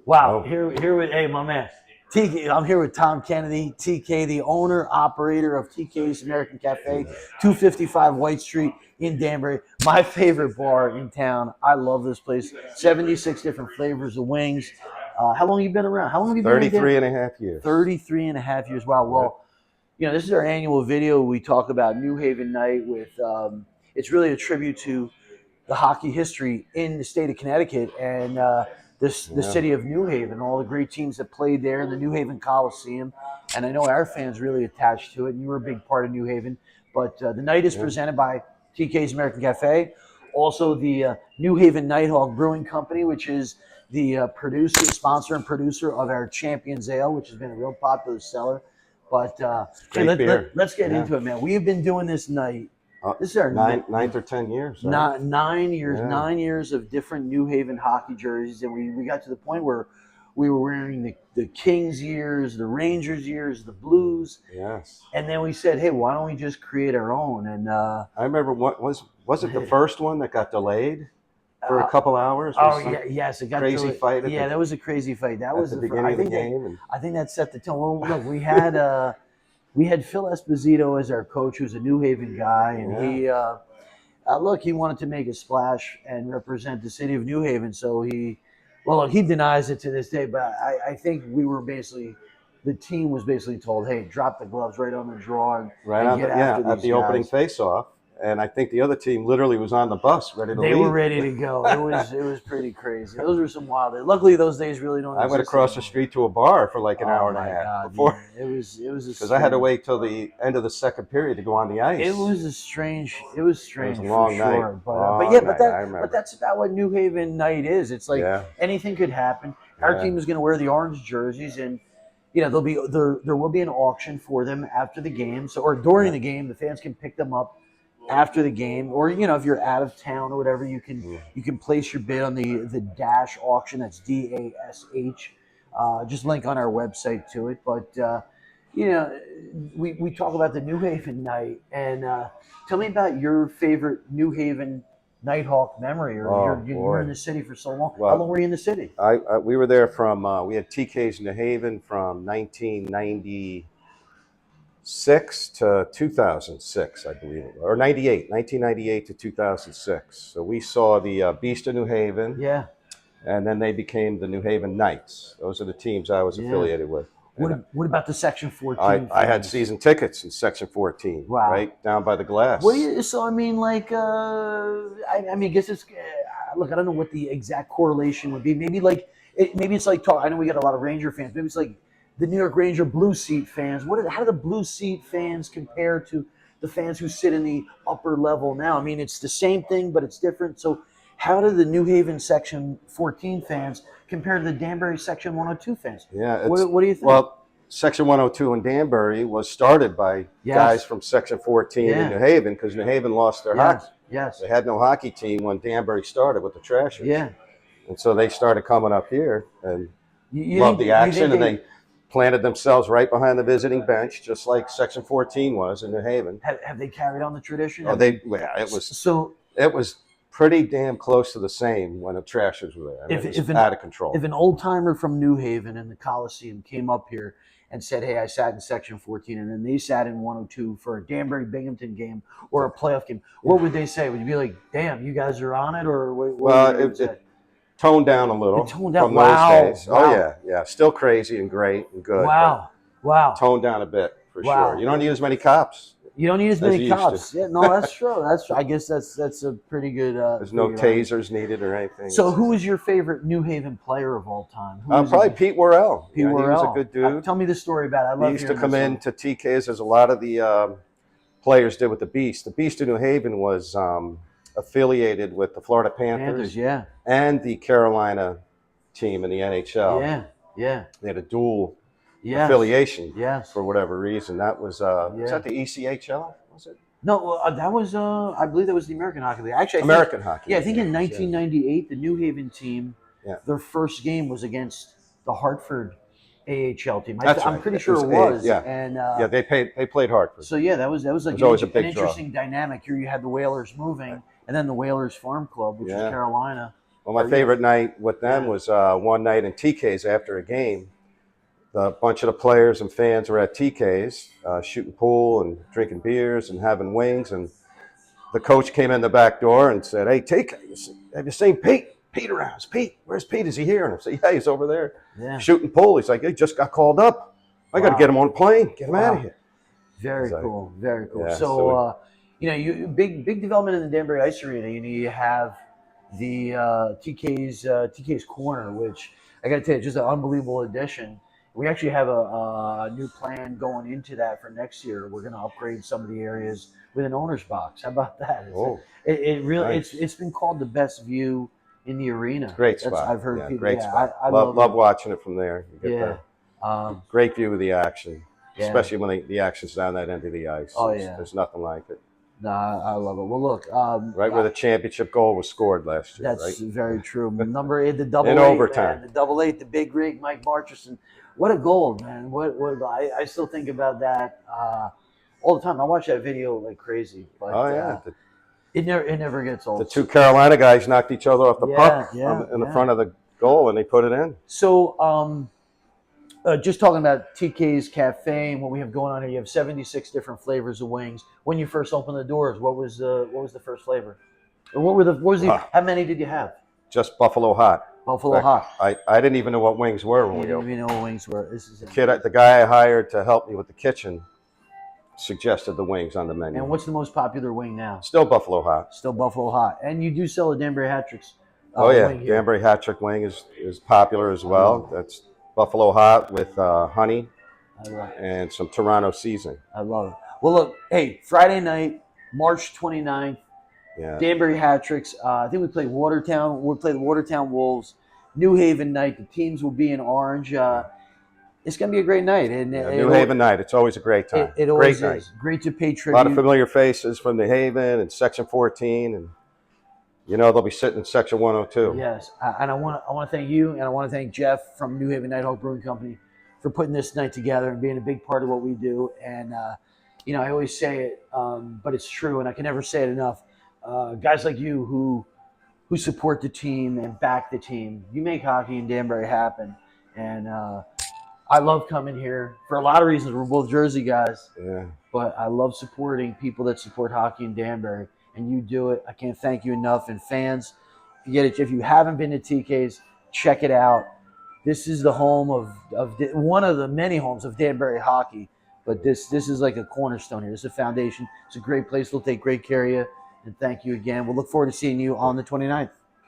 Wow, Oh, here with hey my man, TK. I'm here with Tom Kennedy, TK, the owner operator of TK's American Cafe, 255 White Street in Danbury. My favorite bar in town. I love this place. 76 different flavors of wings. How long have you been around? How long have you been in 33 Danbury? and a half years. 33 and a half years. Wow. Yeah. Well, this is our annual video. We talk about New Haven Night with. It's really a tribute to the hockey history in the state of Connecticut and the Yeah. city of New Haven, all the great teams that played there in the New Haven Coliseum. And I know our fans really attached to it, and you were a big part of New Haven. But the night is Yeah. presented by TK's American Cafe, also the New Haven Nighthawk Brewing Company, which is the sponsor and producer of our Champions Ale, which has been a real popular seller. But Great beer. let's get Yeah. into it, man. We have been doing this night. Uh, This is our ninth or 10 years, right? not 9 years, Yeah. 9 years of different New Haven hockey jerseys, and we got to the point where we were wearing the Kings years, the Rangers years, the Blues, Yes. and then we said, hey, why don't we just create our own? And I remember was it the first one that got delayed for a couple hours? oh yeah, yes, it got Crazy fight at yeah, the, that was a crazy fight. That at was the the beginning of the game. And I think that set the tone. Well, look, we had Phil Esposito as our coach, who's a New Haven guy, and he wanted to make a splash and represent the city of New Haven. So he denies it to this day, but I think the team was basically told, hey, drop the gloves right on the draw and get after these at the opening guys. face-off. And I think the other team literally was on the bus ready to leave. They were ready to go. It was pretty crazy. Those were some wild days. Luckily, those days really don't. I went across the street to a bar for like an hour and a half God, before. Yeah. It was Because I had to wait till the end of the second period to go on the ice. It was strange. It was a long for night. sure. Long night, I remember. But that's about what New Haven night is. It's like anything could happen. Our team is going to wear the orange jerseys, and there will be an auction for them after the game. So or during the game, the fans can pick them up after the game, or if you're out of town or whatever, you can place your bid on the Dash auction. That's DASH. Just link on our website to it. But we talk about the New Haven night, and tell me about your favorite New Haven Nighthawk memory. Or you were in the city for so long. Well, how long were you in the city? We were there from we had TK's in New Haven from 1996 to 2006, I believe, or 1998 to 2006. So we saw the Beast of New Haven. Yeah. And then they became the New Haven Knights. Those are the teams I was affiliated with. What about the Section 14? I had season tickets in Section 14, right down by the glass. So I mean, like, I guess it's look. I don't know what the exact correlation would be. Maybe it's like I know we got a lot of Ranger fans. Maybe it's like the New York Ranger blue seat fans. How do the blue seat fans compare to the fans who sit in the upper level now? I mean, it's the same thing, but it's different. So how do the New Haven Section 14 fans compare to the Danbury Section 102 fans? Yeah. What do you think? Well, Section 102 in Danbury was started by guys from Section 14 in New Haven because New Haven lost their hockey. Yes. They had no hockey team when Danbury started with the Trashers. Yeah. And so they started coming up here and loved the action, and they planted themselves right behind the visiting bench, just like Section 14 was in New Haven. Have they carried on the tradition? Oh, it was pretty damn close to the same when the Trashers were there. It was out of control. If an old timer from New Haven and the Coliseum came up here and said, hey, I sat in Section 14, and then they sat in 102 for a Danbury Binghamton game or a playoff game, what would they say? Would you be like, damn, you guys are on it? Or it toned down a little from those days. Oh, yeah. Still crazy and great and good. Wow. Toned down a bit for sure. You don't need as many cops. You don't need as many cops. Yeah, no, that's true. I guess that's a pretty good. There's no tasers needed or anything. So, who is your favorite New Haven player of all time? Probably Pete Worrell. Pete Worrell. He was a good dude. Tell me the story about it. I love he used to come in to TK's, as a lot of the players did with the Beast. The Beast of New Haven was affiliated with the Florida Panthers, and the Carolina team in the NHL. Yeah. They had a dual affiliation for whatever reason. That was was that the ECHL? Was it? No, that was I believe that was the American Hockey League. Actually, American Hockey. Yeah, I think in 1998, the New Haven team, their first game was against the Hartford AHL team. I'm pretty sure it was. And they played Hartford. So that was like always an interesting dynamic. Here you had the Whalers moving, and then the Whalers Farm Club, which is Carolina. Well, my favorite night with them was one night in TK's after a game. A bunch of the players and fans were at TK's shooting pool and drinking beers and having wings. And the coach came in the back door and said, "Hey, have you seen Pete? Pete around. It's Pete. Where's Pete? Is he here?" And I said, "Yeah, he's over there shooting pool." He's like, "He just got called up. I got to get him on a plane. Get him out of here." Very cool. Very cool. Yeah, so you big development in the Danbury Ice Arena. You have the TK's Corner, which I got to tell you, just an unbelievable addition. We actually have a new plan going into that for next year. We're going to upgrade some of the areas with an owner's box. How about that? It really nice. It's been called the best view in the arena. Great spot. I've heard people. Great spot. I love watching it from there. You get the great view of the action, especially when the action's down that end of the ice. There's nothing like it. No, I love it. Well, look, right where the championship goal was scored last year. That's very true. Number 8, the double in 8, overtime. Man, the double 8, the big rig, Mike Marcherson. What a goal, man! What I still think about that all the time. I watch that video like crazy. But, it never gets old. The two Carolina guys knocked each other off the puck in the front of the goal, and they put it in. So, just talking about TK's Cafe and what we have going on here, you have 76 different flavors of wings. When you first opened the doors, what was the first flavor? Or how many did you have? Just Buffalo Hot. Buffalo Hot. I didn't even know what wings were when we opened. You didn't even know what wings were. The guy I hired to help me with the kitchen suggested the wings on the menu. And what's the most popular wing now? Still Buffalo Hot. Still Buffalo Hot. And you do sell a Danbury Hat Tricks. Danbury Hat Trick wing is popular as well. That's Buffalo Hot with honey and some Toronto seasoning. I love it. Well, look, hey, Friday night, March 29th, Danbury Hat Tricks. I think we play Watertown. We'll play the Watertown Wolves. New Haven night. The teams will be in orange. It's going to be a great night. And New Haven night. It's always a great time. It always is. Great to pay tribute. A lot of familiar faces from New Haven and Section 14, and they'll be sitting in Section 102. Yes, and I want to thank you, and I want to thank Jeff from New Haven Nighthawk Brewing Company for putting this night together and being a big part of what we do. And I always say it, but it's true, and I can never say it enough. Guys like you who support the team and back the team, you make hockey in Danbury happen. And I love coming here for a lot of reasons. We're both Jersey guys, but I love supporting people that support hockey in Danbury. And you do it. I can't thank you enough. And fans, if you haven't been to TK's, check it out. This is the home of one of the many homes of Danbury hockey. But this is like a cornerstone here. It's a foundation. It's a great place. We'll take great care of you. And thank you again. We'll look forward to seeing you on the 29th.